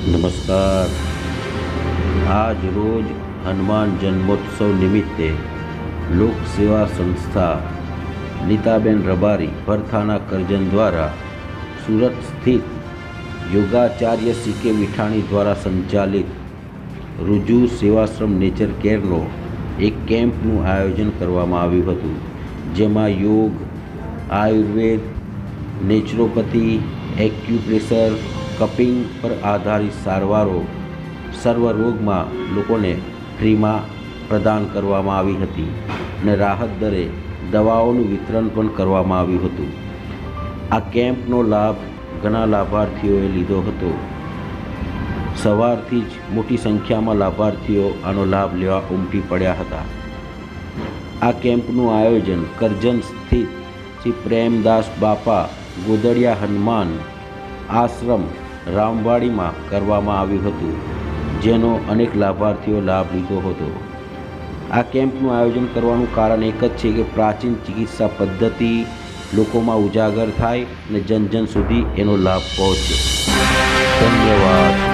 નમસ્કાર. આજ રોજ હનુમાન જન્મોત્સવ નિમિત્તે લોક સેવા સંસ્થા નીતાબેન રબારી પરથાના કરજણ દ્વારા સુરત સ્થિત યોગાચાર્ય સી.કે. વિઠાણી દ્વારા સંચાલિત રુજુ સેવાશ્રમ નેચર કેરનો એક કેમ્પનું આયોજન કરવામાં આવ્યું હતું, જેમાં યોગ, આયુર્વેદ, નેચરોપેથી, એક્યુપ્રેશર, કપિંગ પર આધારિત સારવારો સર્વરોગમાં લોકોને ફ્રીમાં પ્રદાન કરવામાં આવી હતી અને રાહત દરે દવાઓનું વિતરણ પણ કરવામાં આવ્યું હતું. આ કેમ્પનો લાભ ઘણા લાભાર્થીઓએ લીધો હતો. સવારથી જ મોટી સંખ્યામાં લાભાર્થીઓ આનો લાભ લેવા ઉમટી પડ્યા હતા. આ કેમ્પનું આયોજન કરજણ સ્થિત શ્રી પ્રેમદાસ બાપા ગોદડિયા હનુમાન આશ્રમ રામવાડીમાં કરવામાં આવ્યું હતું, જેનો અનેક લાભાર્થીઓ લાભ લીધો હતો. આ કેમ્પનું આયોજન કરવાનું કારણ એક જ છે કે પ્રાચીન ચિકિત્સા પદ્ધતિ લોકોમાં ઉજાગર થાય અને જન જન સુધી એનો લાભ પહોંચે. ધન્યવાદ.